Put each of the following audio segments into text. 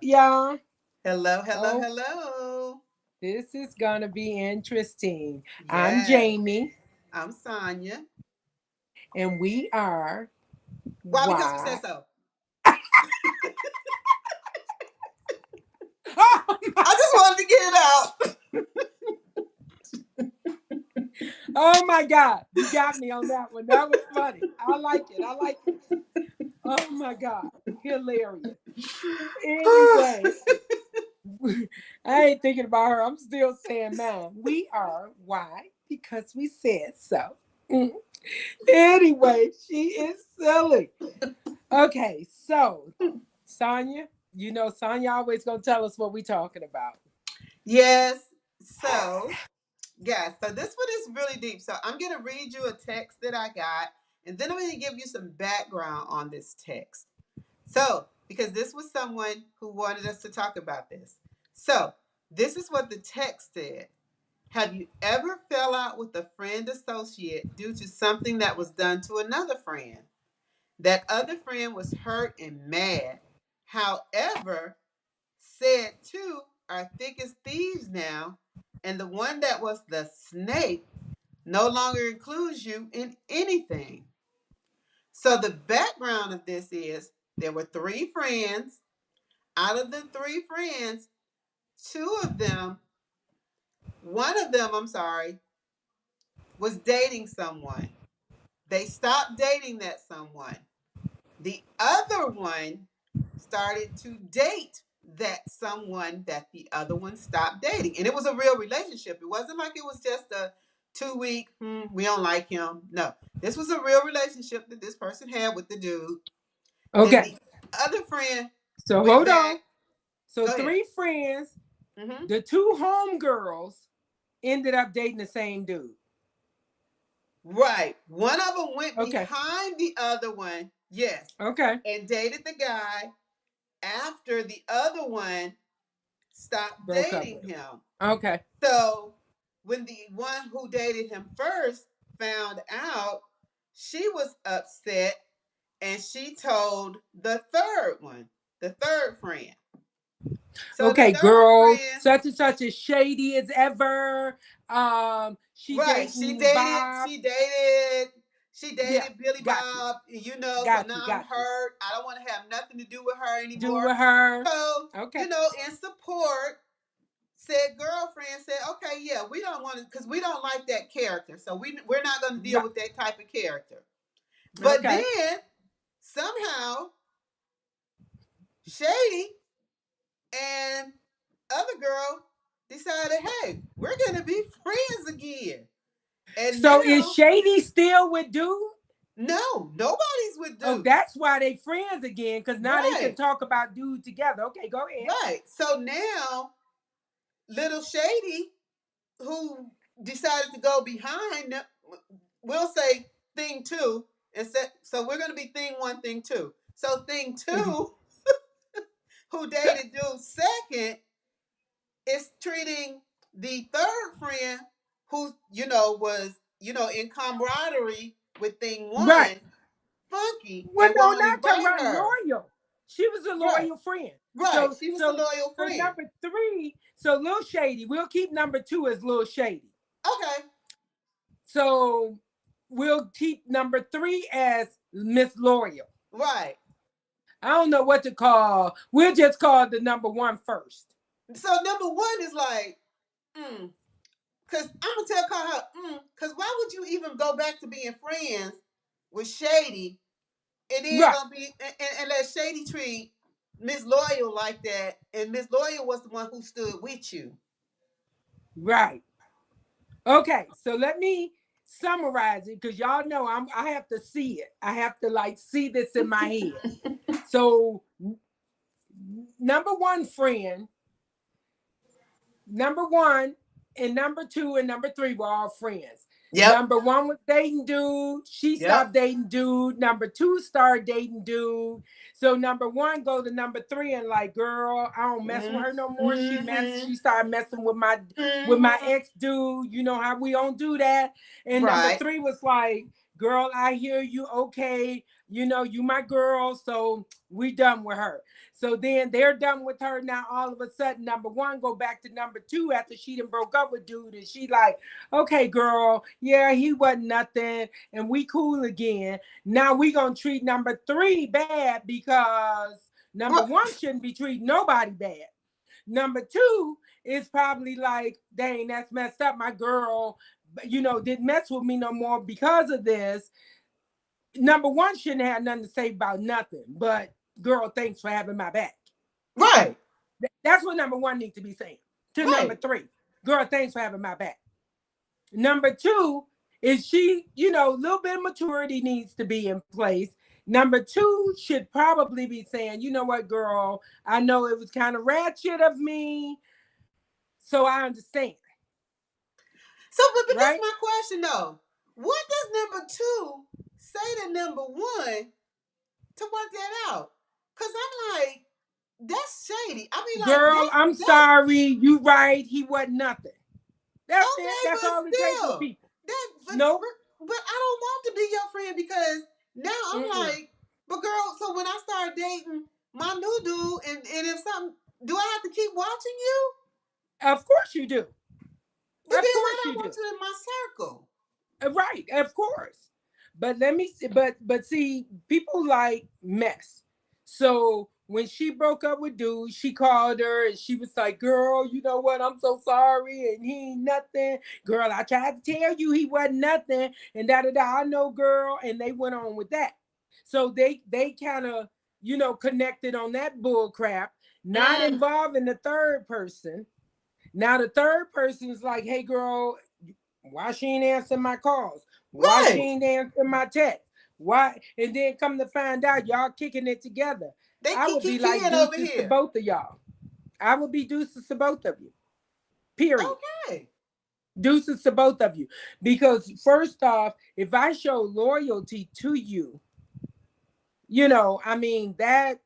y'all? Hello, hello, Oh, hello. this is gonna be interesting. I'm Yes, Jamie, I'm Sonya. and we are Why? Because we said why. so. Oh my, I just wanted to get it out. oh my God, you got me on that one. That was funny. I like it. I like it. Oh my God, hilarious. Anyway, I ain't thinking about her. I'm still saying mine. We are why because we said so. Mm. Anyway, she is silly. Okay, so Sonya, Sonya always gonna tell us what we talking about. Yes. So, so this one is really deep. So I'm gonna read you a text that I got, and then I'm gonna give you some background on this text. So, because this was someone who wanted us to talk about this. So, this is what the text said. Have you ever fell out with a friend associate due to something that was done to another friend? That other friend was hurt and mad. However, said two are thick as thieves now, and the one that was the snake no longer includes you in anything. So the background of this is there were three friends. Out of the three friends, two of them, one of them, I'm sorry, was dating someone. They stopped dating that someone. The other one started to date that someone that the other one stopped dating. And it was a real relationship. It wasn't like it was just a 2 week, we don't like him. No, this was a real relationship that this person had with the dude. Then Okay, the other friend so went hold back. on. So Go ahead. three friends, Mm-hmm. the two homegirls ended up dating the same dude. Right. One of them went Okay, behind the other one, yes, okay, and dated the guy after the other one stopped broke up dating with him. him. Okay, So when the one who dated him first found out, she was upset and she told the third one, the third friend. So the okay, third girl, friend, such and such is shady as ever. She right, dating Bob. she Yeah, dated Billy got you, Bob, so got you, now I'm got you. hurt. I don't want to have nothing to do with her Do anymore. with her. So, Okay, in support, said girlfriend said, okay, yeah, we don't want to, because we don't like that character. So we're not going to deal right. with that type of character. But Okay. then somehow Shady and other girl decided, hey, we're going to be friends again. And So is now, Shady still with dude? no, nobody's with Oh, dude. that's why they friends again, because now they can Right, talk about dude together. Okay, go ahead. right. So now little Shady, who decided to go behind, we'll say thing two, and so we're going to be thing one, thing two. So thing two, who dated dude second, is treating the third friend, who was in camaraderie with thing Right. one, funky, Well, and no, won't not talking invite about her. loyal. She was a Right, loyal friend. right. So She was a so loyal so friend. number three. So Lil Shady. We'll keep number two as Lil Shady. Okay, So we'll keep number three as Miss Loyal. right. I don't know what to call. We'll just call the number one first. So number one is like, because I'm gonna tell Carl, because why would you even go back to being friends with Shady, and then Right. gonna be and let Shady treat Miss Loyal like that, and Miss Loyal was the one who stood with you. Right. Okay, so let me summarize it because y'all know I have to see it. I have to like see this in my head. So number one friend, number one, and number two and number three were all friends. Yep. Number one was dating dude. She Yep. stopped dating dude. Number two started dating dude. So number one go to number three and like, girl, I don't mess with her no more. Mm-hmm. She started messing with my Mm-hmm. ex dude. You know how we don't do that. And number Right. three was like, girl, I hear you. Okay, you my girl, so we done with her. So then they're done with her. Now all of a sudden, number one go back to number two after she done broke up with dude, and she like, okay, girl, yeah, he wasn't nothing, and we cool again. Now we gonna treat number three bad because number Right. one shouldn't be treating nobody bad. Number two is probably like, dang, that's messed up. My girl, didn't mess with me no more because of this. Number one shouldn't have nothing to say about nothing, but girl, thanks for having my back. Right. That's what number one needs to be saying to number Right. three. Girl, thanks for having my back. Number two is a little bit of maturity needs to be in place. Number two should probably be saying, you know what, girl, I know it was kind of ratchet of me, so I understand, So, but this is right? my question though. What does number two say to number one to work that out? Cause I'm like, that's shady. I mean, like Girl, I'm that's sorry, you right, he wasn't nothing. That's it. okay, That's but all it takes with still, people. that Nope. but I don't want to be your friend because now I'm Mm-mm. like, but girl, so when I start dating my new dude, and if something, do I have to keep watching you? Of course you do. But Of then why course do I you do. want you in my circle? Right, of course. But let me see, but see, people like mess. So when she broke up with dude, she called her and she was like, girl, you know what? I'm so sorry. And he ain't nothing. Girl, I tried to tell you he wasn't nothing. And da da da. I know, girl. And they went on with that. So they kind of, connected on that bull crap, not Mm, involving the third person. Now the third person is like, hey girl, why she ain't answering my calls? Why she right. ain't answering my texts? Why? And then come to find out y'all kicking it together. They I would be like keying over deuces to here. both of y'all. I would be deuces to both of you. Period. Okay. Deuces to both of you. Because first off, if I show loyalty to you, I mean that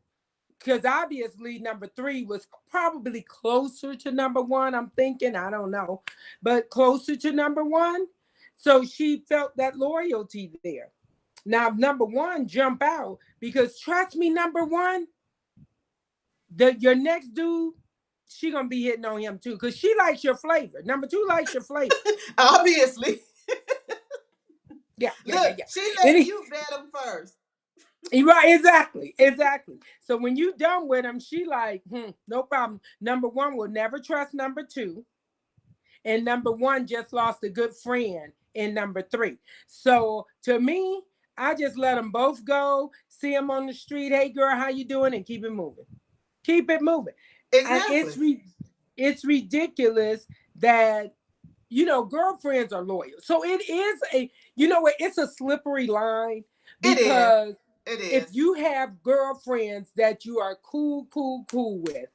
because obviously number three was probably closer to number one. I'm thinking, I don't know, but closer to number one. So she felt that loyalty there. Now, number one jump out because trust me, number one, your next dude, she gonna be hitting on him too because she likes your flavor. Number two likes your flavor. Obviously. Yeah, yeah, yeah, Look, yeah. she And letting you vet them first. right, exactly, exactly. So when you done with him, she like, no problem. Number one will never trust number two. And number one just lost a good friend in number three. So to me, I just let them both go, see them on the street. Hey girl, how you doing? And keep it moving. Keep it moving. And Exactly. it's ridiculous that girlfriends are loyal. So it is it's a slippery line It is. because It if is. you have girlfriends that you are cool, cool, cool with,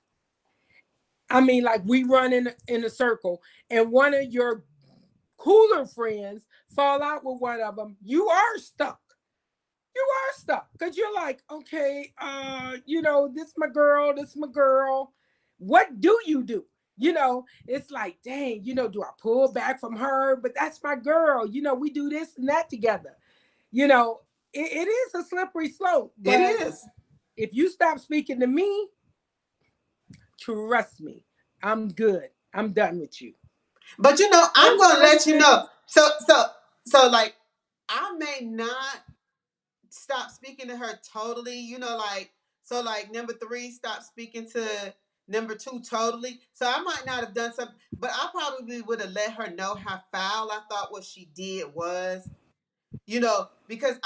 I mean, like we run in a circle, and one of your cooler friends fall out with one of them, you are stuck. You are stuck because you're like, okay, this my girl, this my girl. What do you do? It's like, dang, do I pull back from her? But that's my girl. We do this and that together. You know, it is a slippery slope. It But is. if you stop speaking to me, trust me, I'm good. I'm done with you. But I'm First gonna let you person, know. So like I may not stop speaking to her totally, like so like number three stop speaking to number two totally. So I might not have done something, but I probably would have let her know how foul I thought what she did was. Because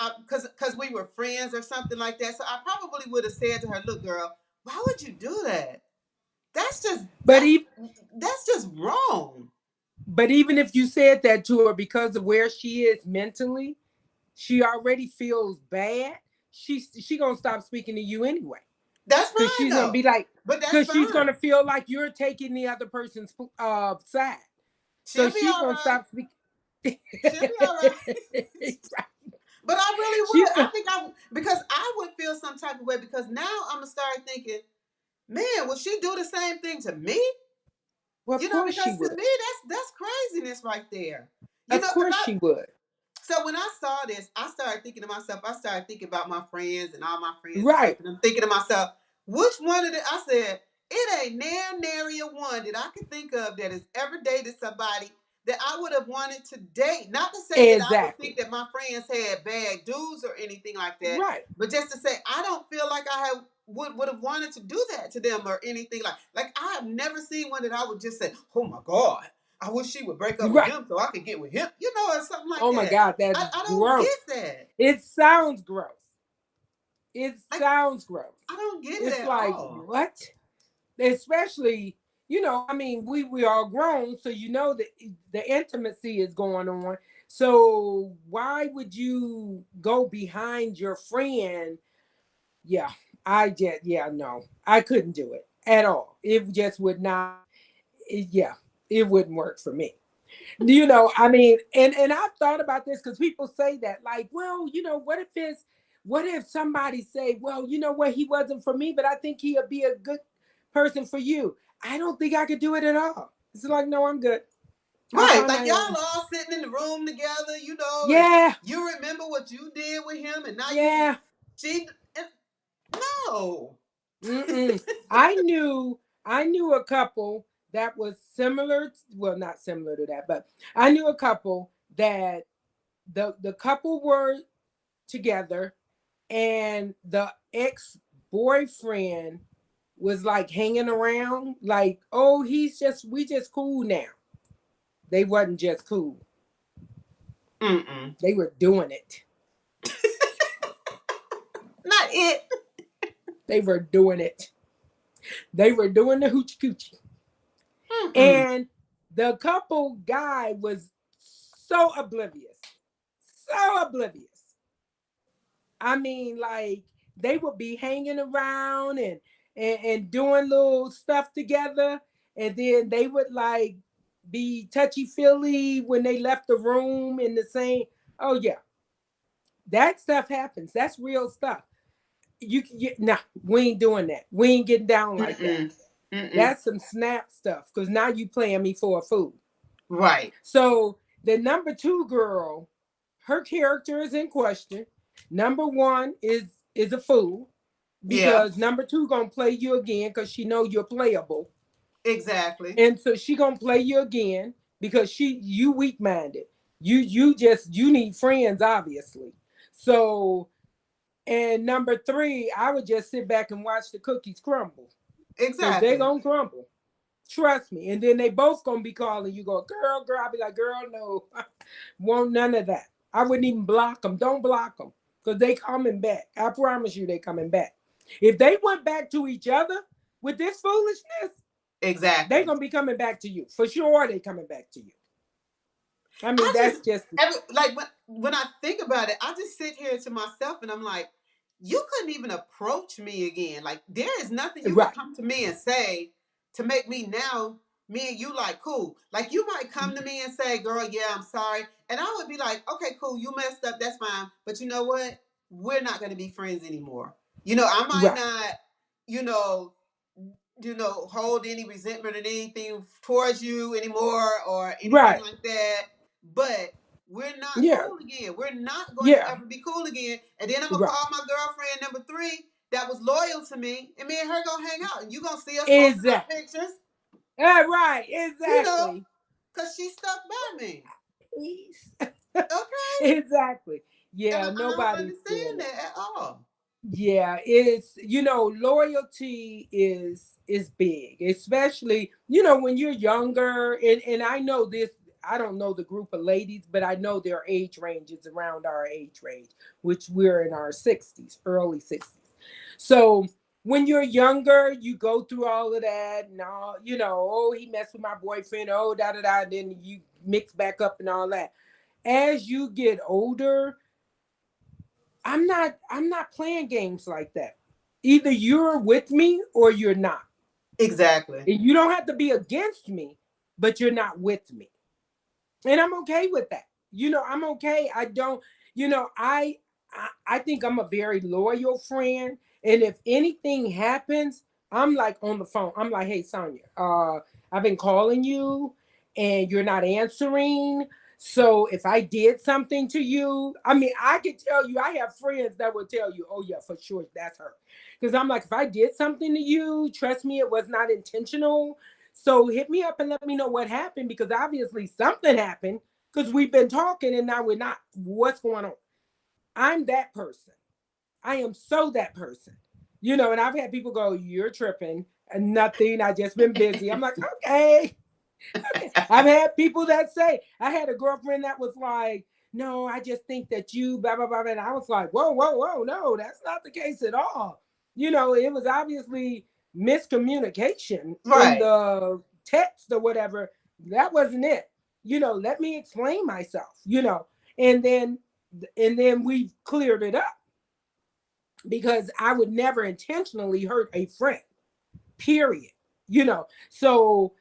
we were friends or something like that. So I probably would have said to her, "Look, girl, why would you do that? That's just but even that's just wrong." but even if you said that to her because of where she is mentally, she already feels bad. She gonna stop speaking to you anyway That's because fine she's gonna be though. like, But that's because she's gonna fine. feel like you're taking the other person's side. So She'll be she's all gonna right. stop speaking. She'll be all right. But I really She's would. I gonna, think because I would feel some type of way because now I'm gonna start thinking, man, will she do the same thing to me? well, of course she Because to would. me that's craziness right there. Of Because course she would. So when I saw this, I started thinking to myself, I started thinking about my friends and all my friends and stuff. Right. And I'm thinking to myself, which one of the, I said, it ain't nary a one that I could think of that has ever dated somebody that I would have wanted to date. Not to say that I would think Exactly. that my friends had bad dudes or anything like that, Right. but just to say, I don't feel like I have would have wanted to do that to them or anything like I have never seen one that I would just say, oh my God, I wish she would break up with Right. him so I could get with him, you know, or something like Oh my that. God, that's I don't gross. get that. It sounds gross. It Like, sounds gross. I don't get it It's at like, all. what? Especially, I mean, we are grown, so that the intimacy is going on. So why would you go behind your friend? Yeah, no, I couldn't do it at all. It just would not. Yeah, it wouldn't work for me. I mean, and I've thought about this because people say that, like, well, what if somebody say, well, you know what, he wasn't for me, but I think he'll be a good person for you. I don't think I could do it at all. It's like, no, I'm good. I Right. find Like my y'all own. all sitting in the room together, you know, and Yeah, you remember what you did with him and now you yeah. she and, no. Mm-mm. I knew a couple that was similar. Well, not similar to that, but I knew a couple that the couple were together, and the ex boyfriend was like hanging around, like, oh, we just cool now. They wasn't just cool. Mm-mm. They were doing it. Not it. They were doing it. They were doing the hoochie coochie. Mm-mm. And the couple guy was so oblivious. So oblivious. I mean, like, they would be hanging around and doing little stuff together, and then they would like be touchy feely when they left the room in the same. Oh yeah, that stuff happens. That's real stuff. Nah, we ain't doing that. We ain't getting down like that. Mm-mm. Mm-mm. That's some snap stuff. Cause now you playing me for a fool. Right. So the number two girl, her character is in question. Number one is a fool Yeah. because number two gonna play you again because she know you're playable, Exactly. and so she gonna play you again because you weak minded. You need friends obviously. So, and number three, I would just sit back and watch the cookies crumble because they Exactly. gonna crumble. Trust me. And then they both gonna be calling you, go, girl. I'll be like, girl, no, want none of that. I wouldn't even block them. Don't block them because they coming back. I promise you, they coming back. If they went back to each other with this foolishness, they Exactly. gonna be coming back to you for sure. They coming back to you. I mean, I that's just just like when I think about it, I just sit here to myself and I'm like, you couldn't even approach me again. Like there is nothing you could right. come to me and say to make me now me and you like cool. Like you might come to me and say, "Girl, yeah, I'm sorry," and I would be like, "Okay, cool, you messed up. That's fine. But you know what? We're not going to be friends anymore. You know, I might Right. not, you know." Hold any resentment or anything towards you anymore or anything Right. like that. But we're not Yeah. cool again. We're not going to Yeah. ever be cool again. And then I'm gonna Right. call my girlfriend number three that was loyal to me, and me and her gonna hang out. And you gonna see us posting our Exactly. pictures, Right. you know, Exactly. cause she stuck by me. Please. Okay. Exactly. And Yeah. I don't Nobody's doing understand that. that at all. Yeah, it's loyalty is big, especially when you're younger, and I know this. I don't know the group of ladies, but I know their age range is around our age range, which we're in our 60s, early 60s. So when you're younger, you go through all of that and all, oh, he messed with my boyfriend, oh, da da da, then you mix back up and all that. As you get older, I'm not playing games like that. Either you're with me or you're not. Exactly. And you don't have to be against me, but you're not with me. And I'm okay with that. I'm okay. I don't, I think I'm a very loyal friend. And if anything happens, I'm like on the phone. I'm like, hey Sonia, I've been calling you and you're not answering. So if I did something to you, I mean, I could tell you, I have friends that would tell you, oh, yeah, for sure, that's her. Because I'm like, if I did something to you, trust me, it was not intentional. So hit me up and let me know what happened because obviously something happened because we've been talking and now we're not. What's going on? I'm that person. I am so that person. And I've had people go, you're tripping and nothing. I just been busy. I'm like, okay. Okay. I've had people that say, I had a girlfriend that was like, no, I just think that you, blah, blah, blah. And I was like, whoa, whoa, whoa, no, that's not the case at all. It was obviously miscommunication in Right. the text or whatever. That wasn't it. Let me explain myself, and then we cleared it up because I would never intentionally hurt a friend, period. So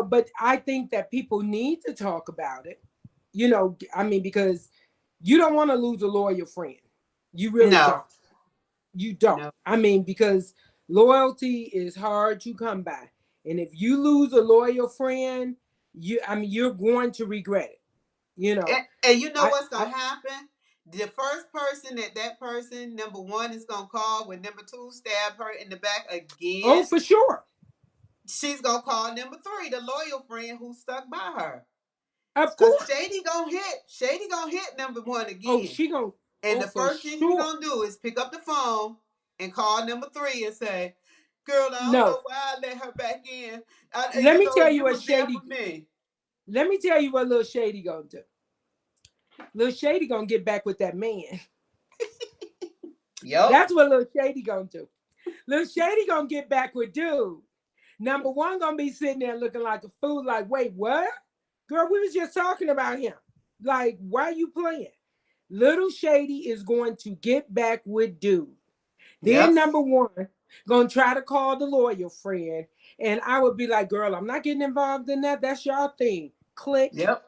but I think that people need to talk about it. I mean, because you don't want to lose a loyal friend. You really don't. No. You don't. No. I mean, because loyalty is hard to come by. And if you lose a loyal friend, you're going to regret it. You know, And you know I, what's I gonna happen? The first person that person number one is gonna call when number two stab her in the back oh, again. for sure. She's gonna call number three, the loyal friend who stuck by her. Of Cause course. Shady gonna hit number one Oh, again. she going to, And oh, the for first thing she's sure. gonna do is pick up the phone and call number three and say, "Girl, I don't No. know why I let her back in. Let me tell you You what was there Shady, for me." let me tell you what little Shady gonna do. Little Shady gonna get back with that man. Yup. That's what Little Shady gonna do. Little Shady gonna get back with dude. Number one gonna be sitting there looking like a fool, like, wait, what? Girl, we was just talking about him. Like, why are you playing? Little Shady is going to get back with dude. Then Yep. number one, gonna try to call the loyal friend. And I would be like, girl, I'm not getting involved in that. That's your thing. Click. Yep.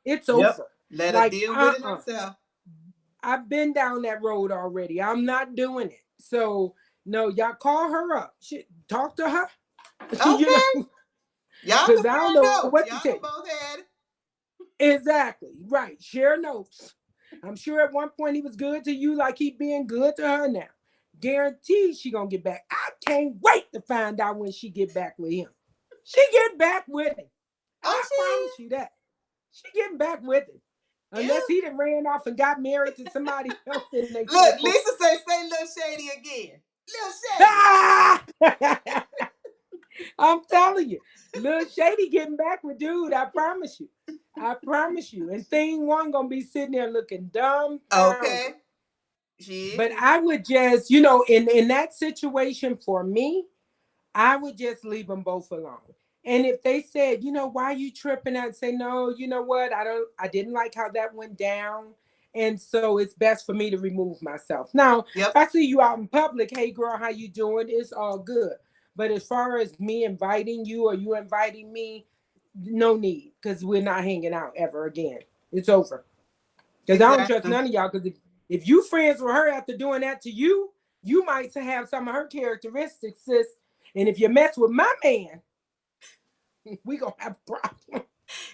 It's Yep. over. Let her Like, deal with it herself. I've been down that road already. I'm not doing it. So no, y'all call her up. Talk to her. Okay. Y'all Because I don't compare know what notes. to tell Y'all you. done both had it. Exactly. Right. Share notes. I'm sure at one point he was good to you like he being good to her now. Guaranteed she gonna get back. I can't wait to find out when she get back with him. She get back with him. Oh, I promise you that. She getting back with him. she Unless he done ran off and got married to somebody else in their Look, circle. Lisa say Lil Shady again. Lil Shady. I'm telling you, Lil Shady getting back with dude. I promise you. I promise you. And thing one gonna be sitting there looking dumbfounded. Okay. She But is. I would just, in that situation for me, I would just leave them both alone. And if they said, why are you tripping? I'd say, no, you know what? I didn't like how that went down. And so it's best for me to remove myself. Now, if Yep. I see you out in public, hey girl, how you doing? It's all good. But as far as me inviting you or you inviting me, no need because we're not hanging out ever again. It's over. Because I don't trust Exactly. none of y'all. Because if you friends with her after doing that to you, you might have some of her characteristics, sis. And if you mess with my man, we gonna have a problem.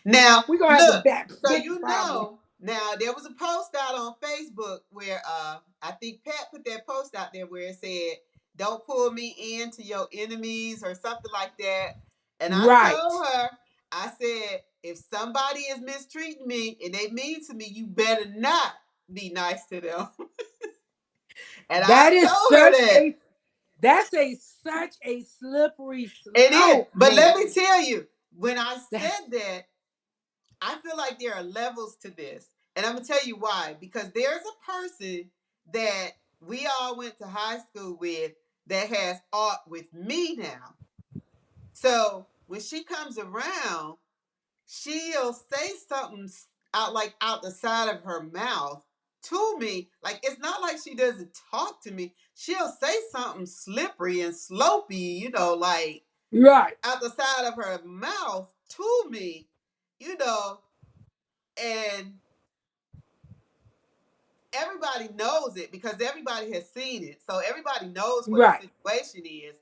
Now, We gonna have a look, back so big problem. now there was a post out on Facebook where I think Pat put that post out there where it said, "Don't pull me into your enemies" or something like that. And I Right. told her, I said, if somebody is mistreating me and they mean to me, you better not be nice to them. And I That is told her such that. a such a slippery It is. slope, But let man. me tell you, when I said that, I feel like there are levels to this. And I'm going to tell you why. Because there's a person that we all went to high school with that has art with me now. So when she comes around, she'll say something out the side of her mouth to me. Like, it's not like she doesn't talk to me. She'll say something slippery and slopey, like Right. out the side of her mouth to me, you know, and everybody knows it because everybody has seen it. So everybody knows what the Right. situation is.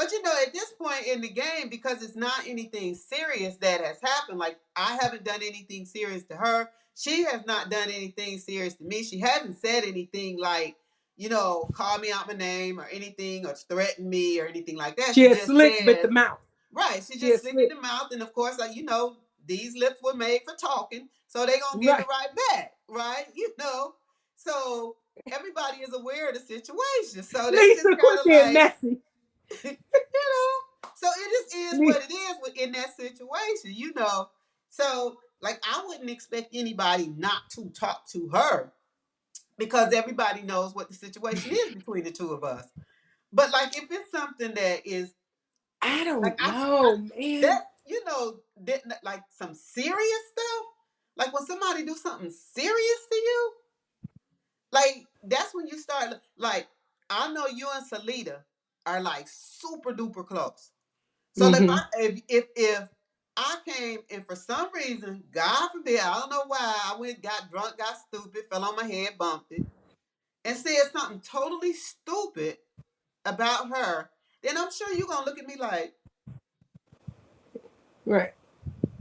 But at this point in the game, because it's not anything serious that has happened, like I haven't done anything serious to her. She has not done anything serious to me. She hasn't said anything like, call me out my name or anything or threaten me or anything like that. She She is just slick with the says, mouth. right. She She just is slick in slick. the mouth. And of course, like, these lips were made for talking. So they going to give it Right. right back. Right. So everybody is aware of the situation. So they just Lisa, kind quit of being like, messy. so it just is what Lisa. it is in that situation. So like I wouldn't expect anybody not to talk to her because everybody knows what the situation is between the two of us. But like if it's something that is I like don't I know, man. that like some serious stuff, like when somebody do something serious to you, like that's when you start like I know you and Salita are like super duper close. So if Mm-hmm. I if I came and for some reason, God forbid, I don't know why, I went, got drunk, got stupid, fell on my head, bumped it, and said something totally stupid about her, then I'm sure you're gonna look at me like, Right.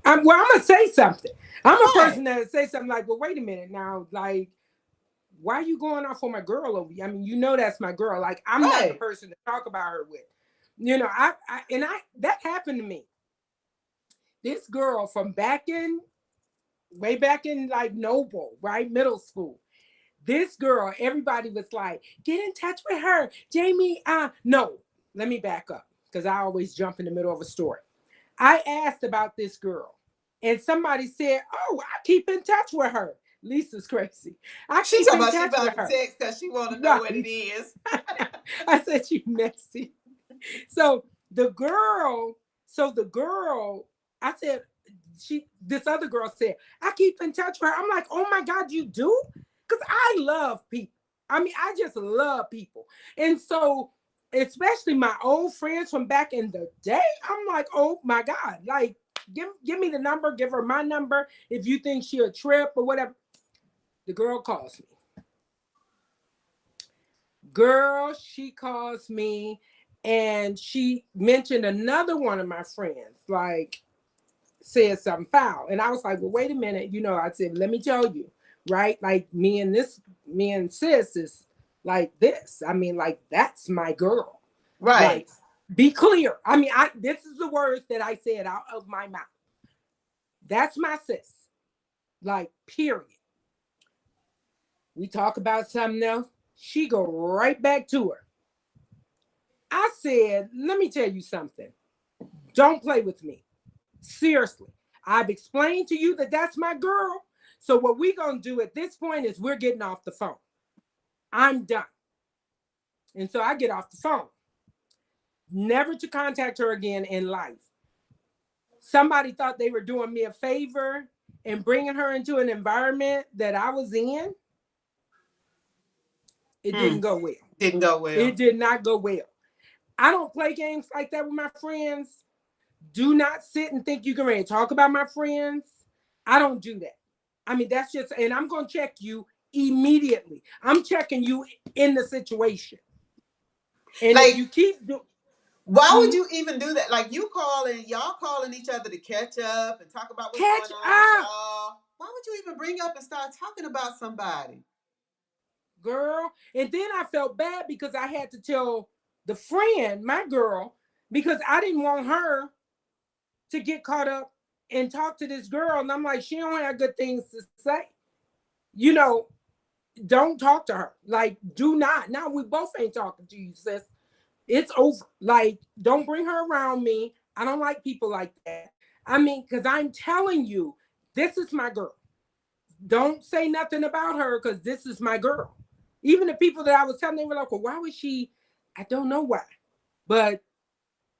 I'm gonna say something. I'm a right, person that say something like, "Well, wait a minute now. Like, why are you going off on my girl over you? I mean, that's my girl. Like, I'm not the right, person to talk about her with. I that happened to me. This girl from way back in like Noble, right, middle school. This girl, everybody was like, get in touch with her, Jamie. No, let me back up because I always jump in the middle of a story. I asked about this girl, and somebody said, "Oh, I keep in touch with her." Lisa's crazy. I she keep talking in about she touch with about to her. text because she want to know what Right. it is. I said, "You messy." So the girl, the girl, I said, this other girl said, I keep in touch with her. I'm like, oh my God, you do? Because I love people. I mean, I just love people. And so, especially my old friends from back in the day, I'm like, oh my God, like, give me the number, give her my number if you think she'll trip or whatever. The girl calls me. Girl, she calls me and she mentioned another one of my friends, like said something foul. And I was like, well, wait a minute. I said, let me tell you, right? Like me and sis is like this. I mean, like, that's my girl. Right. Like, be clear. I mean, this is the words that I said out of my mouth. That's my sis. Like, period. We talk about something else. She go right back to her. I said, let me tell you something. Don't play with me. Seriously. I've explained to you that that's my girl. So what we're going to do at this point is we're getting off the phone. I'm done. And so I get off the phone. Never to contact her again in life. Somebody thought they were doing me a favor and bringing her into an environment that I was in. It didn't Mm, go well. didn't go well. It did not go well. I don't play games like that with my friends. Do not sit and think you can ready to talk about my friends. I don't do that. I mean, that's just, and I'm going to check you immediately. I'm checking you in the situation. And if Like, you keep doing, why would you even do that? Like, y'all calling each other to catch up and talk about what's catch going on with up, y'all. Why would you even bring up and start talking about somebody? girl. And then I felt bad because I had to tell the friend, my girl, because I didn't want her to get caught up and talk to this girl. And I'm like, she don't have good things to say. You know, don't talk to her. Like, do not. Now we both ain't talking to you, sis. It's over. Like, don't bring her around me. I don't like people like that. I mean, because I'm telling you, this is my girl. Don't say nothing about her because this is my girl. Even the people that I was telling, they were like, well, why was she? I don't know why. But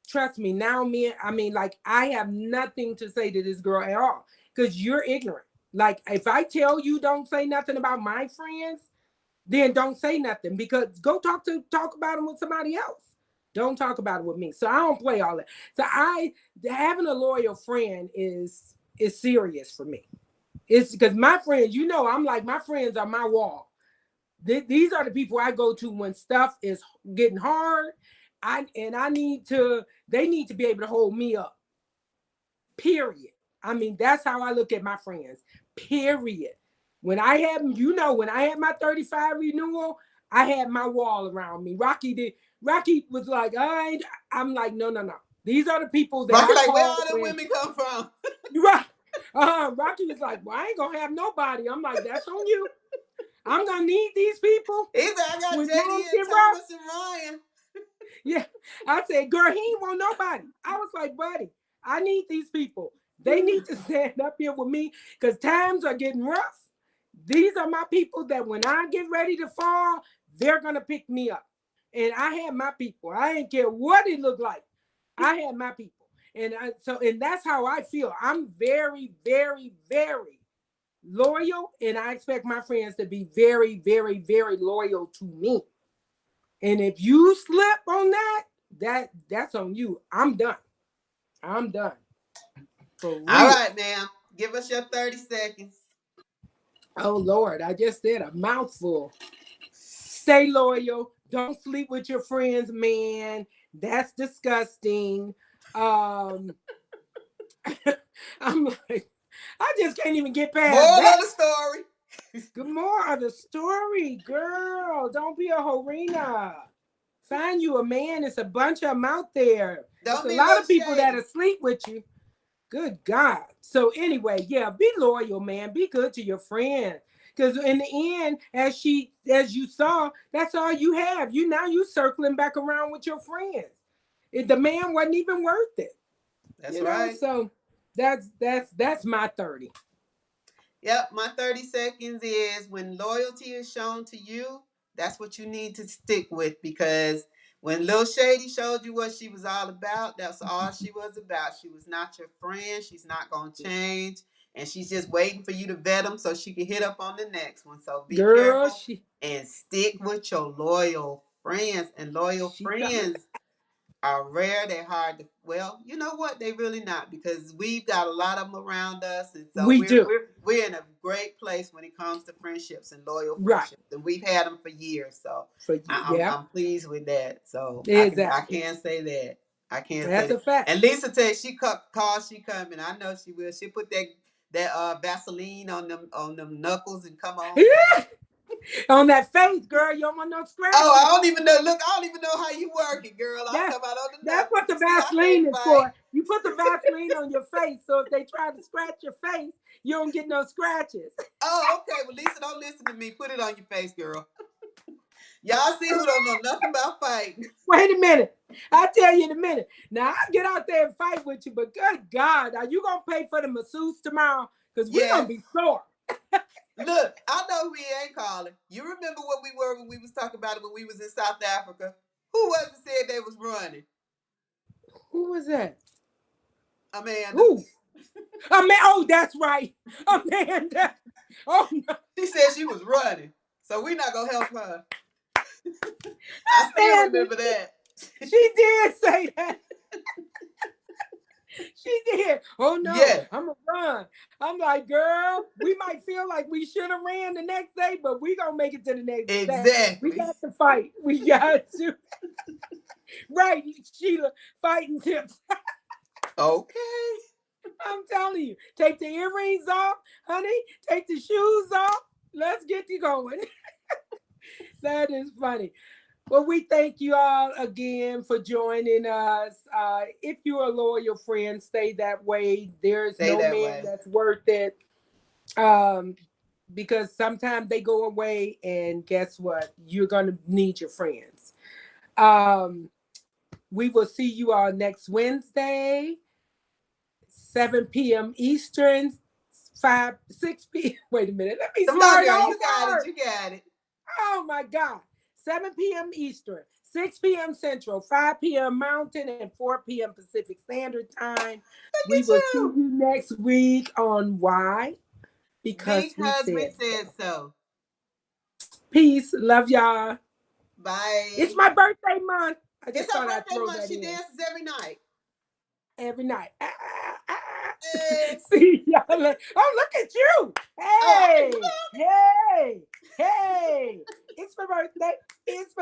trust me, now I mean, like, I have nothing to say to this girl at all because you're ignorant. Like, if I tell you don't say nothing about my friends, then don't say nothing because go talk about them with somebody else. Don't talk about it with me. So I don't play all that. So having a loyal friend is serious for me. It's because my friends, I'm like, my friends are my wall. These are the people I go to when stuff is getting hard I need to. They need to be able to hold me up. Period. I mean, that's how I look at my friends. Period. When I had, when I had my 35 renewal, I had my wall around me. Rocky did. Rocky was like, I'm like, no, no, no. These are the people that Rocky I like, where call all the when women come from? Rocky was like, well, I ain't gonna have nobody. I'm like, that's on you. I'm gonna need these people He said, I got when JD times and get rough. Thomas and Ryan. Yeah. I said, girl, he ain't want nobody. I was like, buddy, I need these people. They need to stand up here with me because times are getting rough. These are my people that when I get ready to fall, they're gonna pick me up. And I had my people. I didn't care what it looked like. I had my people. And that's how I feel. I'm very, very, very loyal, and I expect my friends to be very, very, very loyal to me. And if you slip on that's on you. I'm done. I'm done. For All real. right, ma'am. Give us your 30 seconds. Oh Lord, I just said a mouthful. Stay loyal. Don't sleep with your friends, man. That's disgusting. Um, I'm like, I just can't even get past Moral that. of the story. Good more of the story, girl. Don't be a horena. Find you a man. It's a bunch of them out there. It's Don't a be a lot little of people that shady. are sleep with you. Good God. So anyway, yeah, be loyal, man. Be good to your friend. Because in the end, as you saw, that's all you have. You circling back around with your friends. The man wasn't even worth it. That's right. So that's my 30. Yep, my 30 seconds is when loyalty is shown to you, that's what you need to stick with because when Lil Shady showed you what she was all about, that's all she was about. She was not your friend. She's not going to change. And she's just waiting for you to vet them so she can hit up on the next one. So be Girl, careful she and stick with your loyal friends. And loyal she coming back. friends are rare. They're hard to. Well, you know what? They really not because we've got a lot of them around us, and so We we're do. we're we're in a great place when it comes to friendships and loyal Right. friendships, and we've had them for years. So For yeah, I'm pleased with that. So I exactly. can say that. I can say That's a that. fact. And Lisa says she calls she coming. I know she will. She put that Vaseline on them knuckles and come on. On that face, girl, you don't want no Oh, I scratches. don't even know. Look, I don't even know how you work it, girl. I That's come out on the that's knuckles. what You the see, I can't Vaseline is fight. for. You put the Vaseline on your face, so if they try to scratch your face, you don't get no scratches. Oh, okay. Well, Lisa, don't listen to me. Put it on your face, girl. Y'all see who don't know nothing about fighting. Wait a minute. I'll tell you in a minute. Now I'll get out there and fight with you, but good God, are you gonna pay for the masseuse tomorrow? Because we're gonna Yes. be sore. Look, I know who he ain't calling. You remember what we were when we was talking about it when we was in South Africa? Who was it said they was running? Who was that? Amanda. Who? Amanda. Oh, that's right. Amanda. Oh no. She said she was running. So we not gonna help her. I still Amanda. remember that. She did say that. She did. Oh no, Yes, I'm gonna run. I'm like, girl, we might feel like we should have ran the next day, but we gonna make it to the next day. We exactly. got to fight. We got to. Right, Sheila, fighting tips. Okay. I'm telling you, take the earrings off, honey. Take the shoes off. Let's get you going. That is funny. Well, we thank you all again for joining us. If you're a loyal friend, stay that way. There's Stay no that man way. that's worth it. Um, because sometimes they go away, and guess what? You're gonna need your friends. Um, we will see you all next Wednesday, 7 p.m. Eastern, 6 p.m. Wait a minute, let me Come on, start girl. You got it. over. You got it. Oh my God. 7 p.m. Eastern, 6 p.m. Central, 5 p.m. Mountain, and 4 p.m. Pacific Standard Time. Look We at will see you. you next week on Why? Because we Because we said said so. so. Peace. Love y'all. It's Bye. my birthday month. I It's just her thought I'd birthday throw month. that She in dances every night. every night. Hey. See y'all. Oh, look at you. Oh, I Hey, hey, hey. It's my birthday. It's my